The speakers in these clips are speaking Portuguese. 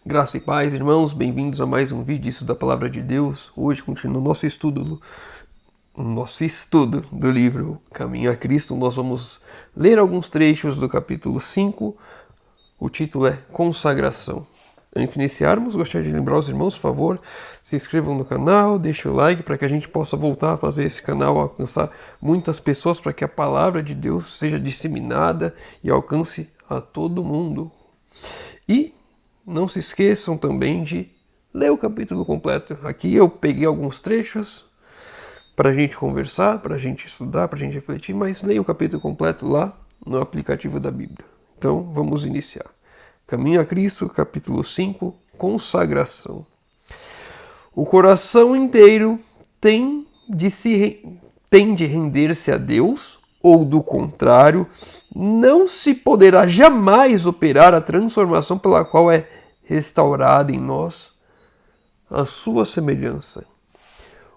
Graça e paz, irmãos, bem-vindos a mais um vídeo da Palavra de Deus. Hoje continua o nosso estudo do livro Caminho a Cristo. Nós vamos ler alguns trechos do capítulo 5. O título é Consagração. Antes de iniciarmos, gostaria de lembrar os irmãos, por favor, se inscrevam no canal, deixem o like para que a gente possa voltar a fazer esse canal, alcançar muitas pessoas, para que a Palavra de Deus seja disseminada e alcance a todo mundo. E não se esqueçam também de ler o capítulo completo. Aqui eu peguei alguns trechos para a gente conversar, para a gente estudar, para a gente refletir, mas leia o capítulo completo lá no aplicativo da Bíblia. Então vamos iniciar. Caminho a Cristo, capítulo 5, Consagração. O coração inteiro tem de render-se a Deus, ou do contrário, não se poderá jamais operar a transformação pela qual é restaurada em nós a sua semelhança.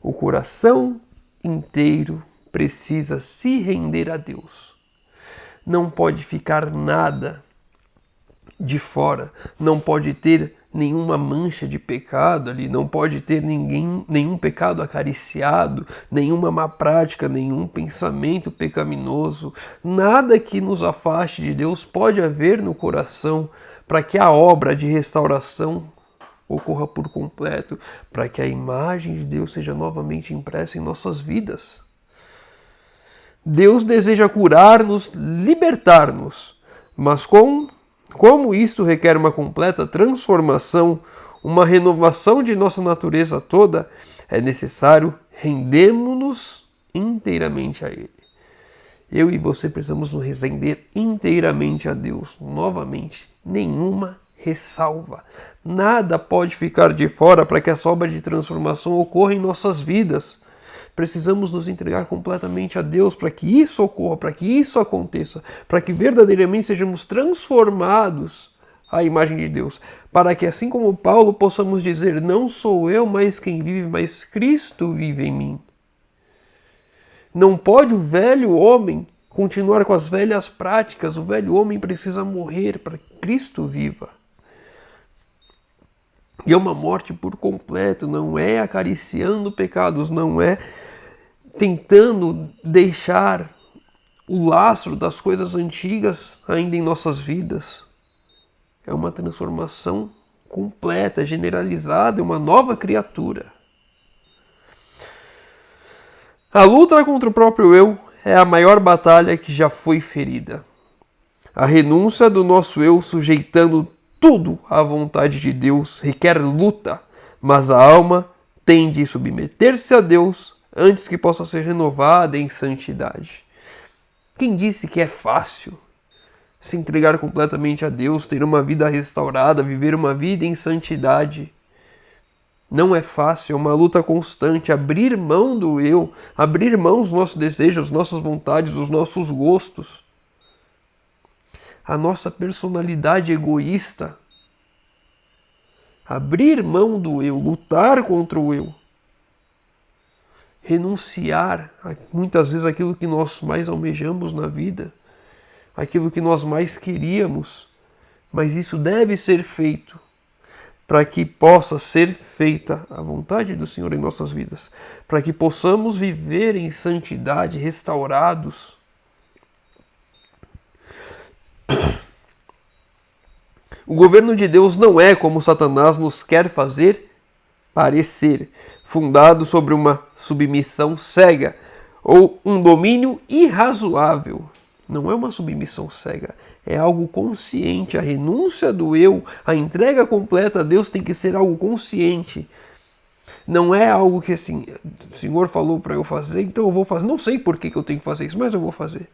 O coração inteiro precisa se render a Deus. Não pode ficar nada de fora, não pode ter nenhuma mancha de pecado ali, não pode ter nenhum pecado acariciado, nenhuma má prática, nenhum pensamento pecaminoso, nada que nos afaste de Deus pode haver no coração para que a obra de restauração ocorra por completo, para que a imagem de Deus seja novamente impressa em nossas vidas. Deus deseja curar-nos, libertar-nos, mas como isto requer uma completa transformação, uma renovação de nossa natureza toda, é necessário rendermos-nos inteiramente a Ele. Eu e você precisamos nos render inteiramente a Deus, novamente, nenhuma ressalva. Nada pode ficar de fora para que essa obra de transformação ocorra em nossas vidas. Precisamos nos entregar completamente a Deus para que isso ocorra, para que isso aconteça, para que verdadeiramente sejamos transformados à imagem de Deus, para que assim como Paulo possamos dizer, não sou eu mais quem vive, mas Cristo vive em mim. Não pode o velho homem continuar com as velhas práticas, o velho homem precisa morrer para que Cristo viva. E é uma morte por completo, não é acariciando pecados, não é tentando deixar o lastro das coisas antigas ainda em nossas vidas. É uma transformação completa, generalizada, é uma nova criatura. A luta contra o próprio eu é a maior batalha que já foi ferida. A renúncia do nosso eu sujeitando tudo à vontade de Deus requer luta, mas a alma tem de submeter-se a Deus antes que possa ser renovada em santidade. Quem disse que é fácil se entregar completamente a Deus, ter uma vida restaurada, viver uma vida em santidade? Não é fácil, é uma luta constante, abrir mão do eu, abrir mão dos nossos desejos, das nossas vontades, dos nossos gostos. A nossa personalidade egoísta. Abrir mão do eu, lutar contra o eu. Renunciar a, muitas vezes aquilo que nós mais almejamos na vida, aquilo que nós mais queríamos, mas isso deve ser feito para que possa ser feita a vontade do Senhor em nossas vidas, para que possamos viver em santidade, restaurados. O governo de Deus não é como Satanás nos quer fazer parecer, fundado sobre uma submissão cega ou um domínio irrazoável. Não é uma submissão cega, é algo consciente. A renúncia do eu, a entrega completa a Deus tem que ser algo consciente. Não é algo que assim, o Senhor falou para eu fazer, então eu vou fazer. Não sei por que eu tenho que fazer isso, mas eu vou fazer.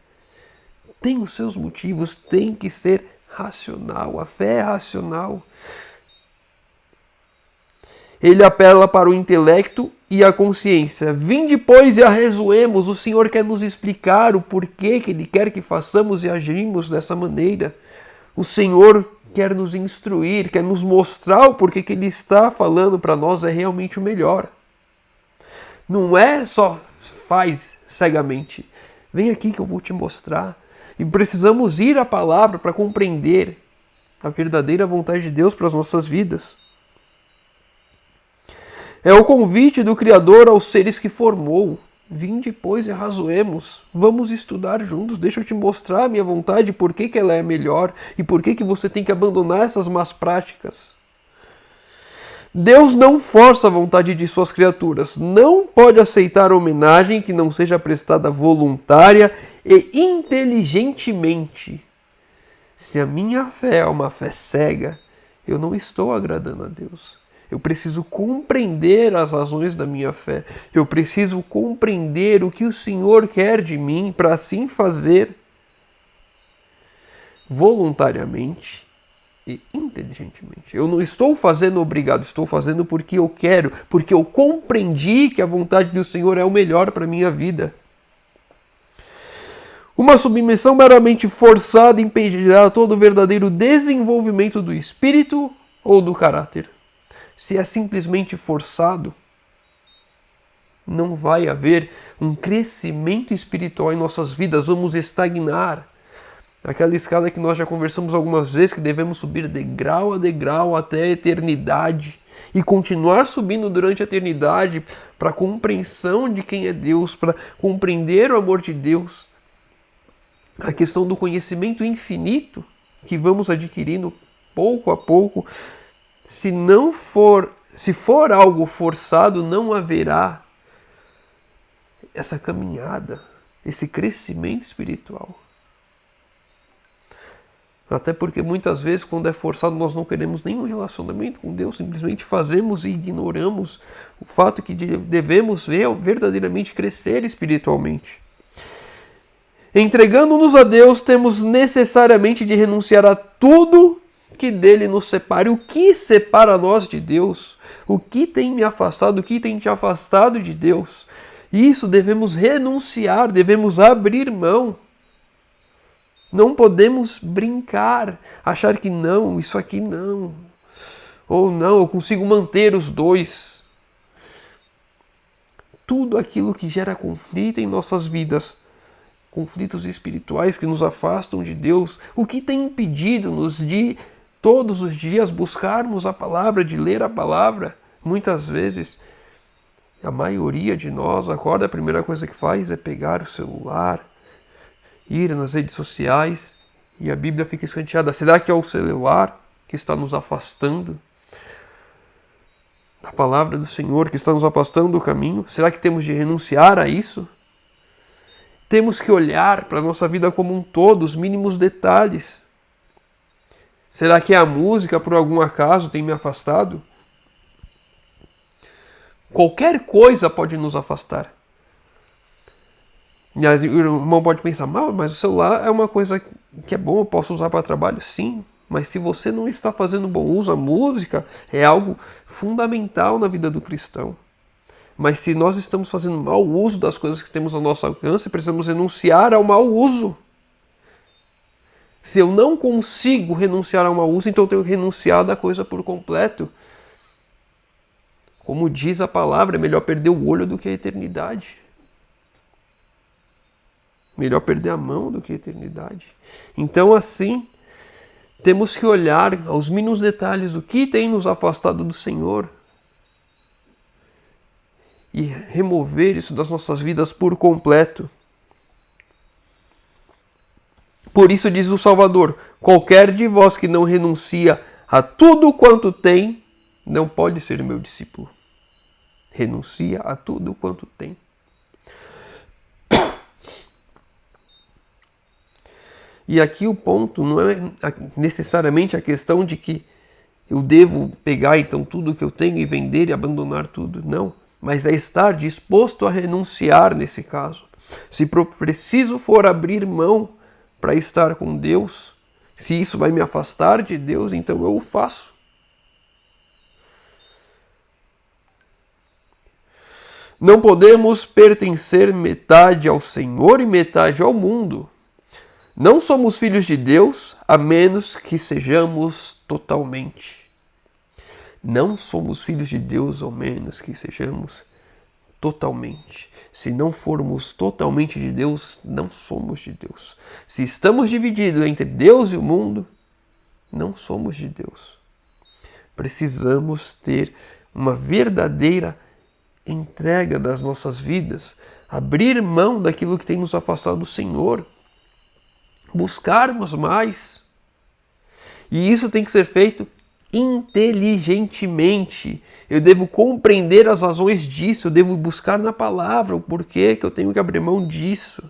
Tem os seus motivos, tem que ser racional. A fé é racional. Ele apela para o intelecto e a consciência. Vinde, pois, e arrazoemos. O Senhor quer nos explicar o porquê que Ele quer que façamos e agimos dessa maneira. O Senhor quer nos instruir, quer nos mostrar o porquê que Ele está falando para nós é realmente o melhor. Não é só faz cegamente. Vem aqui que eu vou te mostrar. E precisamos ir à palavra para compreender. a verdadeira vontade de Deus para as nossas vidas. É o convite do Criador aos seres que formou. Vinde, pois, e arrazoemos. Vamos estudar juntos. Deixa eu te mostrar a minha vontade, por que ela é melhor e por que você tem que abandonar essas más práticas. Deus não força a vontade de suas criaturas. Não pode aceitar homenagem que não seja prestada voluntária e inteligentemente. Se a minha fé é uma fé cega, eu não estou agradando a Deus. Eu preciso compreender as razões da minha fé. Eu preciso compreender o que o Senhor quer de mim para assim fazer voluntariamente e inteligentemente. Eu não estou fazendo obrigado, estou fazendo porque eu quero, porque eu compreendi que a vontade do Senhor é o melhor para a minha vida. Uma submissão meramente forçada impedirá todo o verdadeiro desenvolvimento do espírito ou do caráter. Se é simplesmente forçado, não vai haver um crescimento espiritual em nossas vidas, vamos estagnar. Aquela escada que nós já conversamos algumas vezes, que devemos subir degrau a degrau até a eternidade e continuar subindo durante a eternidade para a compreensão de quem é Deus, para compreender o amor de Deus. A questão do conhecimento infinito que vamos adquirindo pouco a pouco. Se for algo forçado, não haverá essa caminhada, esse crescimento espiritual. Até porque muitas vezes, quando é forçado, nós não queremos nenhum relacionamento com Deus, simplesmente fazemos e ignoramos o fato que devemos verdadeiramente crescer espiritualmente. Entregando-nos a Deus, temos necessariamente de renunciar a tudo que dele nos separe. O que separa nós de Deus? O que tem me afastado? O que tem te afastado de Deus? Isso devemos renunciar, devemos abrir mão. Não podemos brincar, achar que não, isso aqui não. Ou não, eu consigo manter os dois. Tudo aquilo que gera conflito em nossas vidas, conflitos espirituais que nos afastam de Deus, o que tem impedido-nos de todos os dias buscarmos a palavra, de ler a palavra? Muitas vezes, a maioria de nós acorda, a primeira coisa que faz é pegar o celular, ir nas redes sociais e a Bíblia fica escanteada. Será que é o celular que está nos afastando da palavra do Senhor, que está nos afastando do caminho? Será que temos de renunciar a isso? Temos que olhar para a nossa vida como um todo, os mínimos detalhes. Será que a música, por algum acaso, tem me afastado? Qualquer coisa pode nos afastar. E aí, o irmão pode pensar, mas o celular é uma coisa que é bom, eu posso usar para trabalho? Sim, mas se você não está fazendo bom uso, a música é algo fundamental na vida do cristão. Mas se nós estamos fazendo mau uso das coisas que temos ao nosso alcance, precisamos renunciar ao mau uso. Se eu não consigo renunciar ao mau uso, então eu tenho que renunciar da coisa por completo. Como diz a palavra, é melhor perder o olho do que a eternidade. Melhor perder a mão do que a eternidade. Então, assim, temos que olhar aos mínimos detalhes o que tem nos afastado do Senhor e remover isso das nossas vidas por completo. Por isso diz o Salvador, qualquer de vós que não renuncia a tudo quanto tem, não pode ser meu discípulo. Renuncia a tudo quanto tem. E aqui o ponto não é necessariamente a questão de que eu devo pegar então tudo que eu tenho e vender e abandonar tudo. Não, mas é estar disposto a renunciar nesse caso. Se preciso for abrir mão para estar com Deus, se isso vai me afastar de Deus, então eu o faço. Não podemos pertencer metade ao Senhor e metade ao mundo. Não somos filhos de Deus, a menos que sejamos totalmente. Não somos filhos de Deus, ao menos que sejamos totalmente. Se não formos totalmente de Deus, não somos de Deus. Se estamos divididos entre Deus e o mundo, não somos de Deus. Precisamos ter uma verdadeira entrega das nossas vidas, abrir mão daquilo que tem nos afastado do Senhor, buscarmos mais. E isso tem que ser feito inteligentemente. Eu devo compreender as razões disso, eu devo buscar na palavra o porquê que eu tenho que abrir mão disso.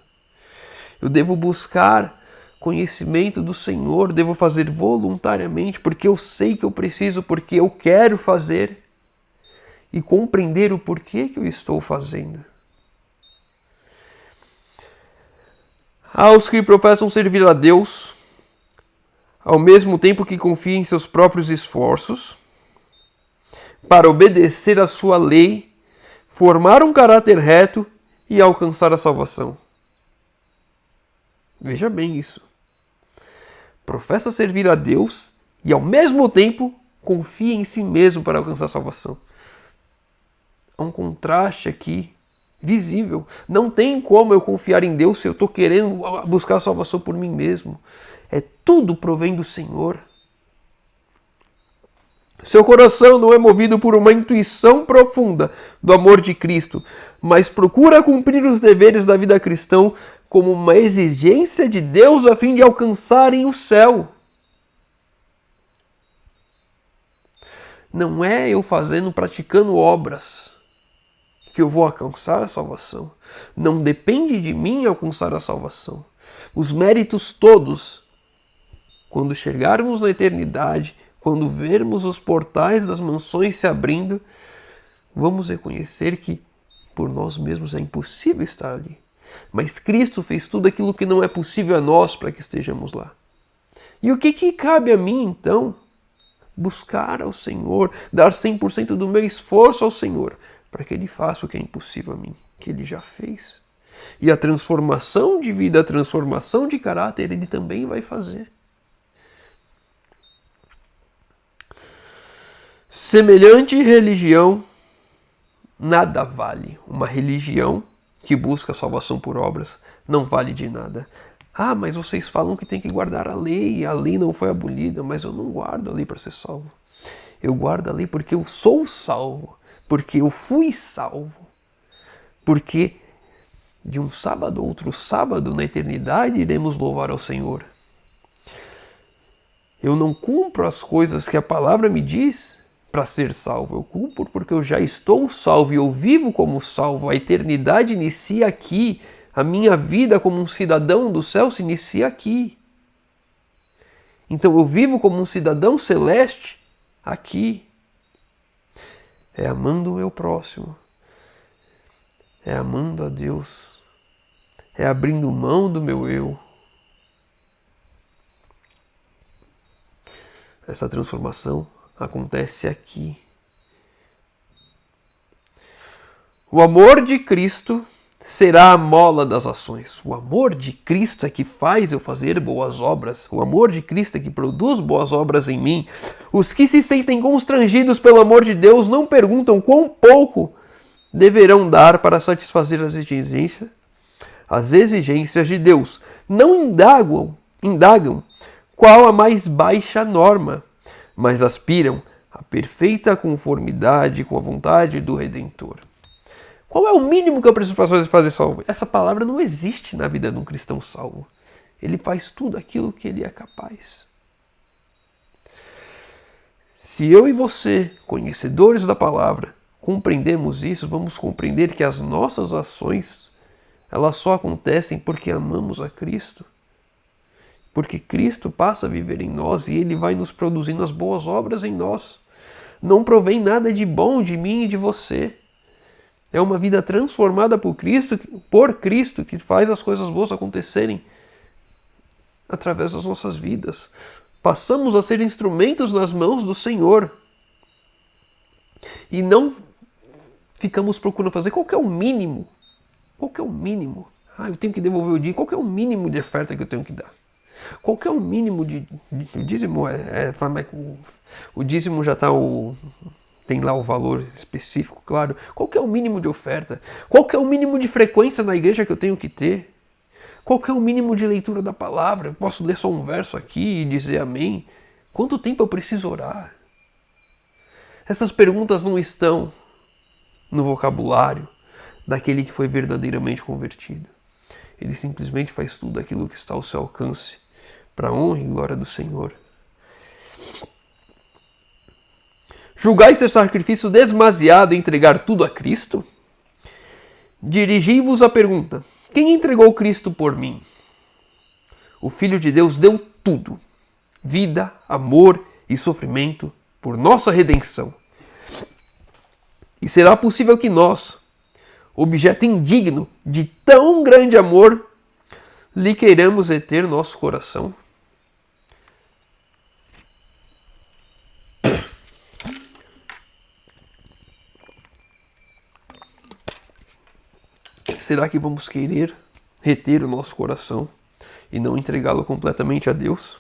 Eu devo buscar conhecimento do Senhor, devo fazer voluntariamente, porque eu sei que eu preciso, porque eu quero fazer, e compreender o porquê que eu estou fazendo. Aos que professam servir a Deus, ao mesmo tempo que confiam em seus próprios esforços, para obedecer à sua lei, formar um caráter reto e alcançar a salvação. Veja bem isso. Professa servir a Deus e ao mesmo tempo confia em si mesmo para alcançar a salvação. Há um contraste aqui visível. Não tem como eu confiar em Deus se eu estou querendo buscar a salvação por mim mesmo. Tudo provém do Senhor. Seu coração não é movido por uma intuição profunda do amor de Cristo, mas procura cumprir os deveres da vida cristã como uma exigência de Deus a fim de alcançarem o céu. Não é eu praticando obras que eu vou alcançar a salvação. Não depende de mim alcançar a salvação. Os méritos todos, quando chegarmos na eternidade, quando vermos os portais das mansões se abrindo, vamos reconhecer que por nós mesmos é impossível estar ali. Mas Cristo fez tudo aquilo que não é possível a nós para que estejamos lá. E o que cabe a mim, então? Buscar ao Senhor, dar 100% do meu esforço ao Senhor, para que Ele faça o que é impossível a mim, que Ele já fez. E a transformação de vida, a transformação de caráter, Ele também vai fazer. Semelhante religião nada vale. Uma religião que busca a salvação por obras não vale de nada. Ah, mas vocês falam que tem que guardar a lei não foi abolida, mas eu não guardo a lei para ser salvo. Eu guardo a lei porque eu sou salvo, porque eu fui salvo, porque de um sábado a outro sábado na eternidade iremos louvar ao Senhor. Eu não cumpro as coisas que a palavra me diz para ser salvo. Eu cumpro porque eu já estou salvo e eu vivo como salvo. A eternidade inicia aqui. A minha vida como um cidadão do céu se inicia aqui. Então eu vivo como um cidadão celeste aqui. É amando o meu próximo. É amando a Deus. É abrindo mão do meu eu. Essa transformação acontece aqui. O amor de Cristo será a mola das ações. O amor de Cristo é que faz eu fazer boas obras. O amor de Cristo é que produz boas obras em mim. Os que se sentem constrangidos pelo amor de Deus não perguntam quão pouco deverão dar para satisfazer as exigências de Deus. Não indagam qual a mais baixa norma, mas aspiram à perfeita conformidade com a vontade do Redentor. Qual é o mínimo que eu preciso para fazer salvo? Essa palavra não existe na vida de um cristão salvo. Ele faz tudo aquilo que ele é capaz. Se eu e você, conhecedores da palavra, compreendemos isso, vamos compreender que as nossas ações, elas só acontecem porque amamos a Cristo. Porque Cristo passa a viver em nós e Ele vai nos produzindo as boas obras em nós. Não provém nada de bom de mim e de você. É uma vida transformada por Cristo que faz as coisas boas acontecerem através das nossas vidas. Passamos a ser instrumentos nas mãos do Senhor. E não ficamos procurando fazer qual que é o mínimo. Qual que é o mínimo? Ah, eu tenho que devolver o dízimo. Qual que é o mínimo de oferta que eu tenho que dar? Qual que é o mínimo de dízimo? O dízimo já está tem lá o valor específico, claro. Qual que é o mínimo de oferta? Qual que é o mínimo de frequência na igreja que eu tenho que ter? Qual que é o mínimo de leitura da palavra? Eu posso ler só um verso aqui e dizer amém? Quanto tempo eu preciso orar? Essas perguntas não estão no vocabulário daquele que foi verdadeiramente convertido. Ele simplesmente faz tudo aquilo que está ao seu alcance, para a honra e glória do Senhor. Julgai ser sacrifício demasiado e entregar tudo a Cristo? Dirigi-vos a pergunta: quem entregou Cristo por mim? O Filho de Deus deu tudo: vida, amor e sofrimento por nossa redenção. E será possível que nós, objeto indigno de tão grande amor, lhe queiramos reter nosso coração? Será que vamos querer reter o nosso coração e não entregá-lo completamente a Deus?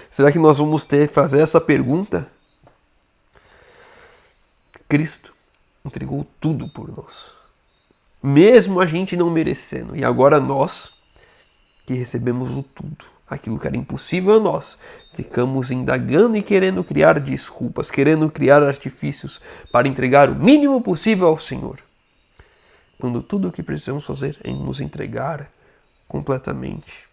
Será que nós vamos fazer essa pergunta? Cristo entregou tudo por nós, mesmo a gente não merecendo. E agora nós, que recebemos o tudo, aquilo que era impossível a nós, ficamos indagando e querendo criar desculpas, querendo criar artifícios para entregar o mínimo possível ao Senhor, quando tudo o que precisamos fazer é nos entregar completamente.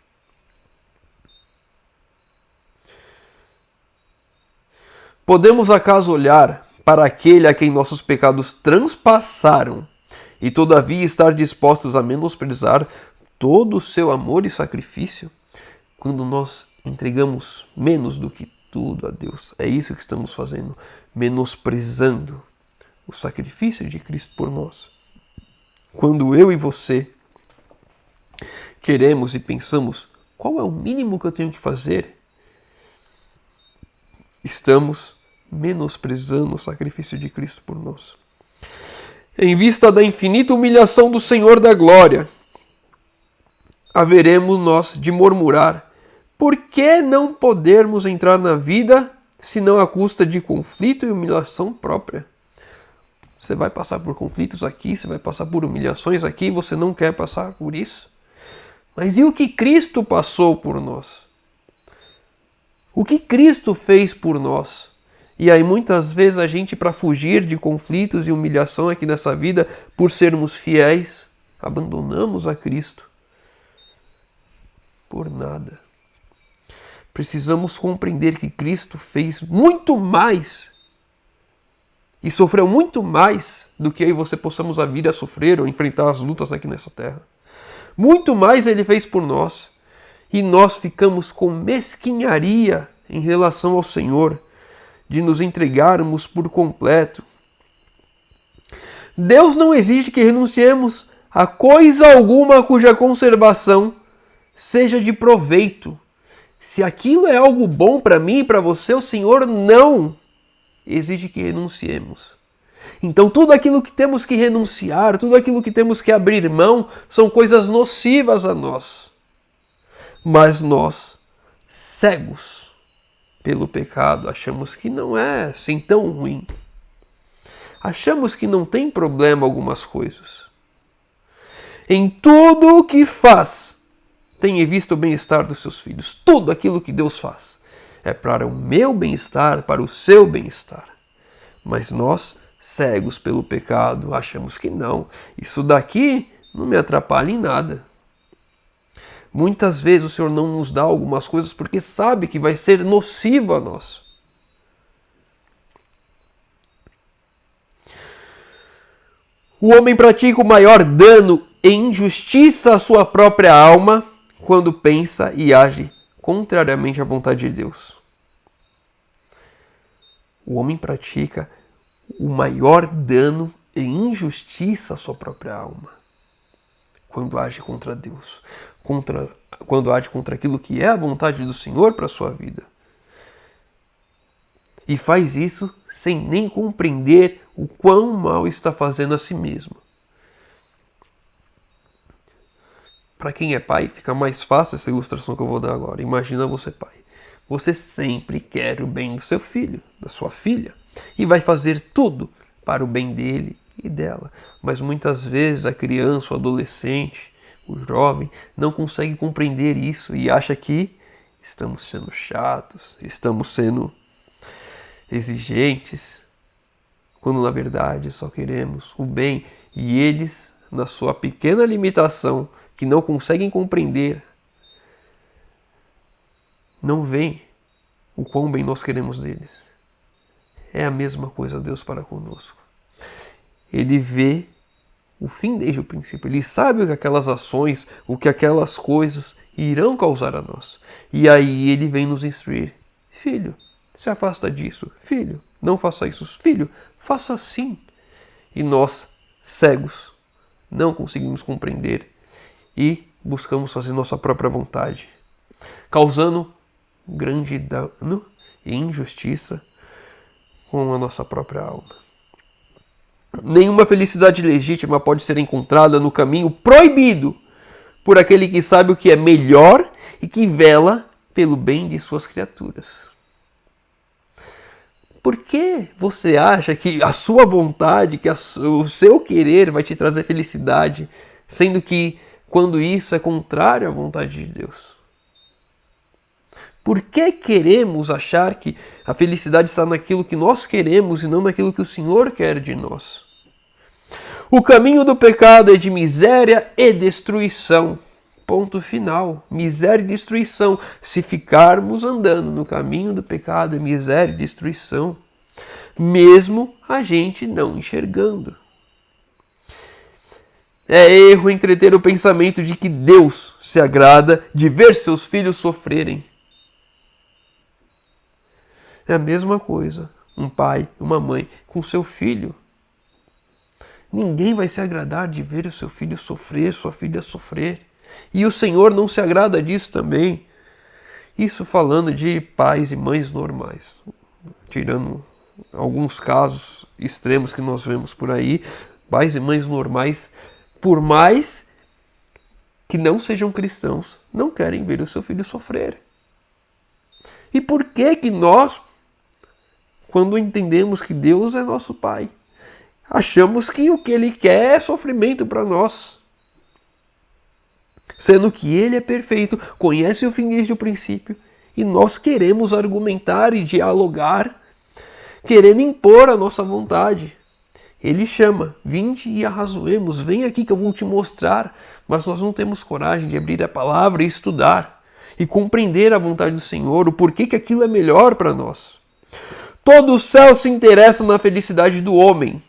Podemos acaso olhar para aquele a quem nossos pecados transpassaram e todavia estar dispostos a menosprezar todo o seu amor e sacrifício, quando nós entregamos menos do que tudo a Deus? É isso que estamos fazendo, menosprezando o sacrifício de Cristo por nós. Quando eu e você queremos e pensamos qual é o mínimo que eu tenho que fazer, estamos menosprezando o sacrifício de Cristo por nós. Em vista da infinita humilhação do Senhor da glória, haveremos nós de murmurar: por que não podermos entrar na vida senão à custa de conflito e humilhação própria? Você vai passar por conflitos aqui, você vai passar por humilhações aqui, você não quer passar por isso? Mas e o que Cristo passou por nós? O que Cristo fez por nós? E aí muitas vezes a gente, para fugir de conflitos e humilhação aqui nessa vida, por sermos fiéis, abandonamos a Cristo. Por nada. Precisamos compreender que Cristo fez muito mais e sofreu muito mais do que eu e você possamos vir a sofrer ou enfrentar as lutas aqui nessa terra. Muito mais Ele fez por nós. E nós ficamos com mesquinharia em relação ao Senhor, de nos entregarmos por completo. Deus não exige que renunciemos a coisa alguma cuja conservação seja de proveito. Se aquilo é algo bom para mim e para você, o Senhor não exige que renunciemos. Então tudo aquilo que temos que renunciar, tudo aquilo que temos que abrir mão, são coisas nocivas a nós. Mas nós, cegos pelo pecado, achamos que não é assim tão ruim. Achamos que não tem problema algumas coisas. Em tudo o que faz, tenha visto o bem-estar dos seus filhos. Tudo aquilo que Deus faz é para o meu bem-estar, para o seu bem-estar. Mas nós, cegos pelo pecado, achamos que não. Isso daqui não me atrapalha em nada. Muitas vezes o Senhor não nos dá algumas coisas porque sabe que vai ser nocivo a nós. O homem pratica o maior dano e injustiça à sua própria alma quando pensa e age contrariamente à vontade de Deus. O homem pratica o maior dano e injustiça à sua própria alma quando age contra Deus, quando age contra aquilo que é a vontade do Senhor para a sua vida. E faz isso sem nem compreender o quão mal está fazendo a si mesmo. Para quem é pai, fica mais fácil essa ilustração que eu vou dar agora. Imagina você, pai. Você sempre quer o bem do seu filho, da sua filha, e vai fazer tudo para o bem dele e dela. Mas muitas vezes a criança, o adolescente, o jovem, não consegue compreender isso e acha que estamos sendo chatos, estamos sendo exigentes, quando na verdade só queremos o bem e eles, na sua pequena limitação, que não conseguem compreender, não veem o quão bem nós queremos deles. É a mesma coisa Deus para conosco. Ele vê o fim desde o princípio. Ele sabe o que aquelas ações, o que aquelas coisas irão causar a nós. E aí ele vem nos instruir. Filho, se afasta disso. Filho, não faça isso. Filho, faça assim. E nós, cegos, não conseguimos compreender e buscamos fazer nossa própria vontade, causando grande dano e injustiça com a nossa própria alma. Nenhuma felicidade legítima pode ser encontrada no caminho proibido por aquele que sabe o que é melhor e que vela pelo bem de suas criaturas. Por que você acha que a sua vontade, que o seu querer vai te trazer felicidade, sendo que quando isso é contrário à vontade de Deus? Por que queremos achar que a felicidade está naquilo que nós queremos e não naquilo que o Senhor quer de nós? O caminho do pecado é de miséria e destruição. Ponto final. Miséria e destruição. Se ficarmos andando no caminho do pecado, é miséria e destruição. Mesmo a gente não enxergando. É erro entreter o pensamento de que Deus se agrada de ver seus filhos sofrerem. É a mesma coisa, um pai, uma mãe com seu filho. Ninguém vai se agradar de ver o seu filho sofrer, sua filha sofrer. E o Senhor não se agrada disso também. Isso falando de pais e mães normais. Tirando alguns casos extremos que nós vemos por aí, pais e mães normais, por mais que não sejam cristãos, não querem ver o seu filho sofrer. E por que nós, quando entendemos que Deus é nosso Pai, achamos que o que Ele quer é sofrimento para nós? Sendo que Ele é perfeito, conhece o fim desde o princípio, e nós queremos argumentar e dialogar, querendo impor a nossa vontade. Ele chama, vinde e arrazoemos, vem aqui que eu vou te mostrar, mas nós não temos coragem de abrir a palavra e estudar, e compreender a vontade do Senhor, o porquê que aquilo é melhor para nós. Todo o céu se interessa na felicidade do homem.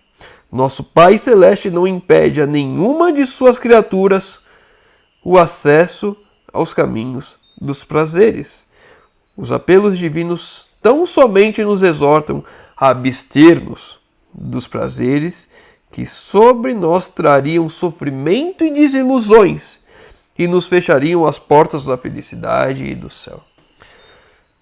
Nosso Pai Celeste não impede a nenhuma de suas criaturas o acesso aos caminhos dos prazeres. Os apelos divinos tão somente nos exortam a abster-nos dos prazeres que sobre nós trariam sofrimento e desilusões e nos fechariam as portas da felicidade e do céu.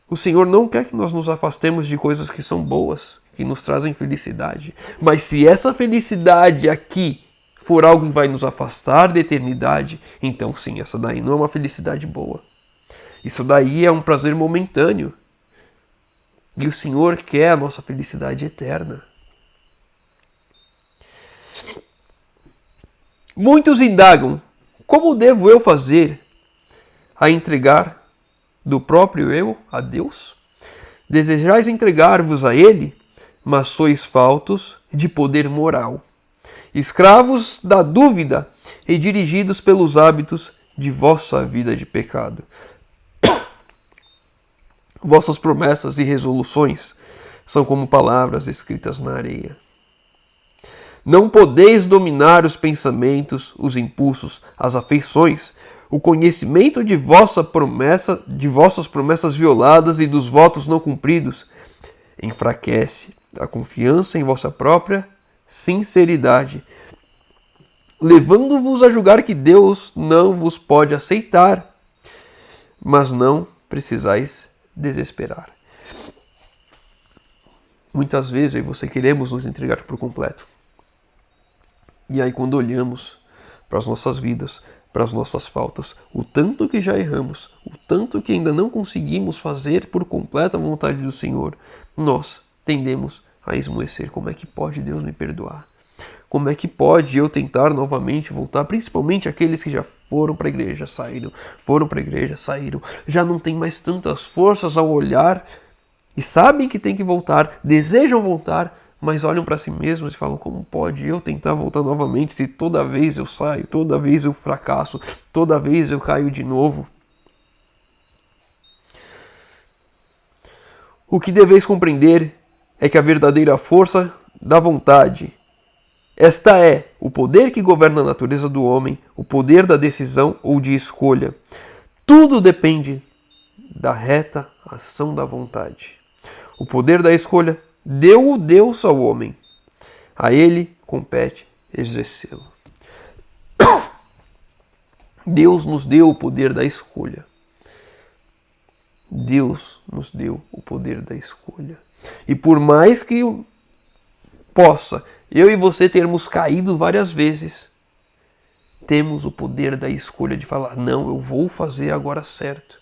O Senhor não quer que nós nos afastemos de coisas que são boas, que nos trazem felicidade. Mas se essa felicidade aqui for algo que vai nos afastar da eternidade, então sim, essa daí não é uma felicidade boa. Isso daí é um prazer momentâneo. E o Senhor quer a nossa felicidade eterna. Muitos indagam, como devo eu fazer a entregar do próprio eu a Deus? Desejais entregar-vos a Ele, mas sois faltos de poder moral, escravos da dúvida e dirigidos pelos hábitos de vossa vida de pecado. Vossas promessas e resoluções são como palavras escritas na areia. Não podeis dominar os pensamentos, os impulsos, as afeições, o conhecimento de vossas promessas violadas e dos votos não cumpridos enfraquece a confiança em vossa própria sinceridade, levando-vos a julgar que Deus não vos pode aceitar, mas não precisais desesperar. Muitas vezes eu e você queremos nos entregar por completo. E aí quando olhamos para as nossas vidas, para as nossas faltas, o tanto que já erramos, o tanto que ainda não conseguimos fazer por completo a vontade do Senhor, nós tendemos a esmoecer. Como é que pode Deus me perdoar? Como é que pode eu tentar novamente voltar, principalmente aqueles que já foram para a igreja, saíram, foram para a igreja, saíram. Já não tem mais tantas forças ao olhar e sabem que tem que voltar, desejam voltar, mas olham para si mesmos e falam: como pode eu tentar voltar novamente se toda vez eu saio, toda vez eu fracasso, toda vez eu caio de novo? O que deveis compreender é que a verdadeira força da vontade, esta é o poder que governa a natureza do homem, o poder da decisão ou de escolha. Tudo depende da reta ação da vontade. O poder da escolha deu-o Deus ao homem. A ele compete exercê-lo. Deus nos deu o poder da escolha. Deus nos deu o poder da escolha. E por mais que possa eu e você termos caído várias vezes, temos o poder da escolha de falar: não, eu vou fazer agora certo.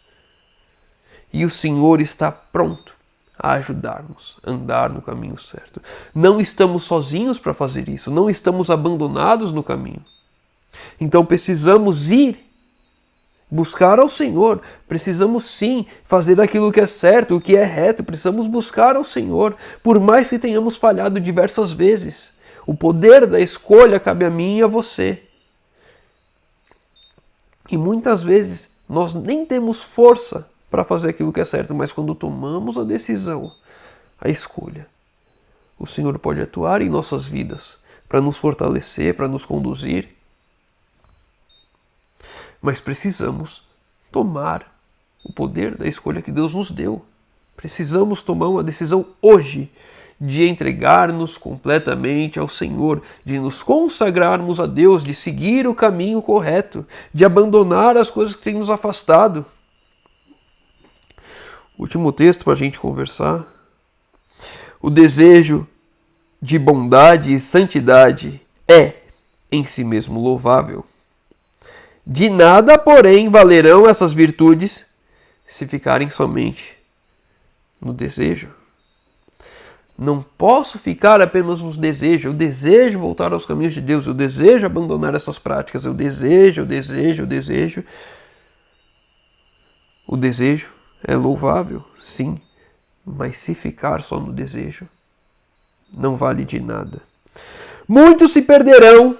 E o Senhor está pronto a ajudar-nos a andar no caminho certo. Não estamos sozinhos para fazer isso, não estamos abandonados no caminho. Então precisamos ir buscar ao Senhor, precisamos sim fazer aquilo que é certo, o que é reto, precisamos buscar ao Senhor, por mais que tenhamos falhado diversas vezes. O poder da escolha cabe a mim e a você. E muitas vezes nós nem temos força para fazer aquilo que é certo, mas quando tomamos a decisão, a escolha, o Senhor pode atuar em nossas vidas para nos fortalecer, para nos conduzir. Mas precisamos tomar o poder da escolha que Deus nos deu. Precisamos tomar uma decisão hoje de entregar-nos completamente ao Senhor, de nos consagrarmos a Deus, de seguir o caminho correto, de abandonar as coisas que têm nos afastado. Último texto para a gente conversar. O desejo de bondade e santidade é em si mesmo louvável. De nada, porém, valerão essas virtudes se ficarem somente no desejo. Não posso ficar apenas nos desejos. Eu desejo voltar aos caminhos de Deus. Eu desejo abandonar essas práticas. Eu desejo. O desejo é louvável, sim. Mas se ficar só no desejo, não vale de nada. Muitos se perderão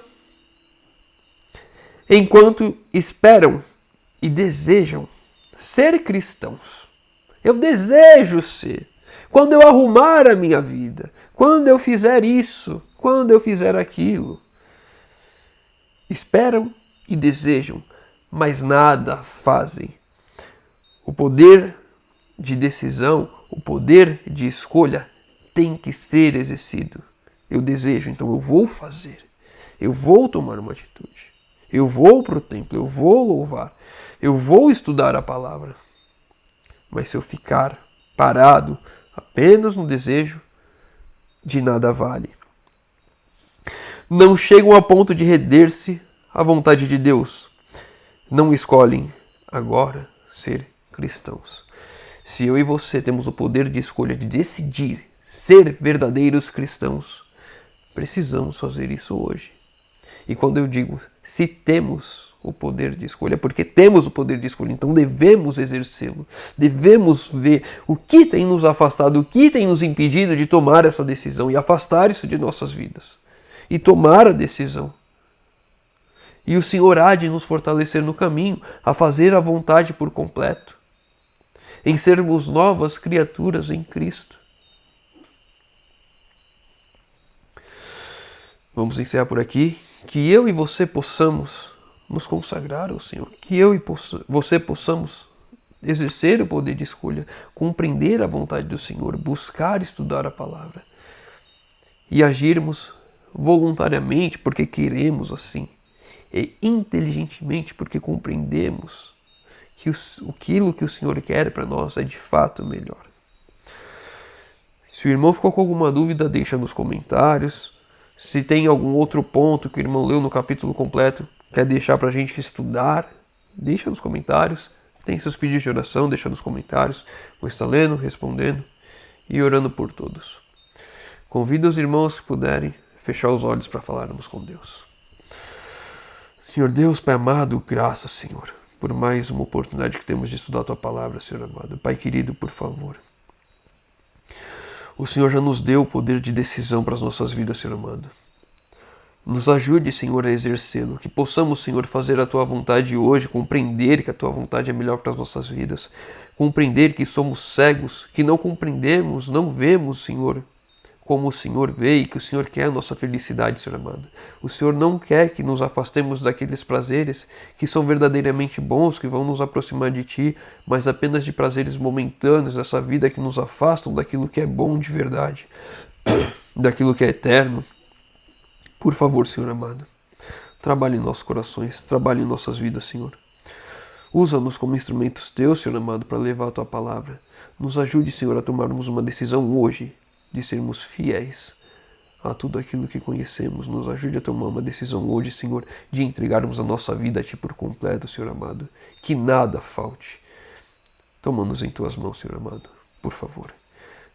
enquanto esperam e desejam ser cristãos. Eu desejo ser. Quando eu arrumar a minha vida, quando eu fizer isso, quando eu fizer aquilo. Esperam e desejam, mas nada fazem. O poder de decisão, o poder de escolha tem que ser exercido. Eu desejo, então eu vou fazer. Eu vou tomar uma atitude. Eu vou para o templo, eu vou louvar, eu vou estudar a palavra. Mas se eu ficar parado apenas no desejo, de nada vale. Não chegam a ponto de render-se à vontade de Deus. Não escolhem agora ser cristãos. Se eu e você temos o poder de escolha de decidir ser verdadeiros cristãos, precisamos fazer isso hoje. E quando eu digo se temos o poder de escolha, é porque temos o poder de escolha, então devemos exercê-lo. Devemos ver o que tem nos afastado, o que tem nos impedido de tomar essa decisão e afastar isso de nossas vidas. E tomar a decisão. E o Senhor há de nos fortalecer no caminho, a fazer a vontade por completo, em sermos novas criaturas em Cristo. Vamos encerrar por aqui. Que eu e você possamos nos consagrar ao Senhor. Que eu e você possamos exercer o poder de escolha, compreender a vontade do Senhor, buscar estudar a palavra e agirmos voluntariamente porque queremos assim e inteligentemente porque compreendemos que aquilo que o Senhor quer para nós é de fato melhor. Se o irmão ficou com alguma dúvida, deixa nos comentários. Se tem algum outro ponto que o irmão leu no capítulo completo, quer deixar para a gente estudar, deixa nos comentários. Tem seus pedidos de oração, deixa nos comentários. Vou estar lendo, respondendo e orando por todos. Convido os irmãos que puderem fechar os olhos para falarmos com Deus. Senhor Deus, Pai amado, graças, Senhor, por mais uma oportunidade que temos de estudar a Tua palavra, Senhor amado. Pai querido, por favor. O Senhor já nos deu o poder de decisão para as nossas vidas, Senhor amado. Nos ajude, Senhor, a exercê-lo. Que possamos, Senhor, fazer a Tua vontade hoje, compreender que a Tua vontade é melhor para as nossas vidas. Compreender que somos cegos, que não compreendemos, não vemos, Senhor, como o Senhor vê e que o Senhor quer a nossa felicidade, Senhor amado. O Senhor não quer que nos afastemos daqueles prazeres que são verdadeiramente bons, que vão nos aproximar de Ti, mas apenas de prazeres momentâneos dessa vida que nos afastam daquilo que é bom de verdade, daquilo que é eterno. Por favor, Senhor amado, trabalhe em nossos corações, trabalhe em nossas vidas, Senhor. Usa-nos como instrumentos Teus, Senhor amado, para levar a Tua palavra. Nos ajude, Senhor, a tomarmos uma decisão hoje de sermos fiéis a tudo aquilo que conhecemos. Nos ajude a tomar uma decisão hoje, Senhor, de entregarmos a nossa vida a Ti por completo, Senhor amado. Que nada falte. Toma-nos em Tuas mãos, Senhor amado, por favor.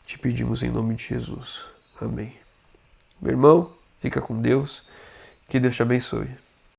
Te pedimos em nome de Jesus. Amém. Meu irmão, fica com Deus. Que Deus te abençoe.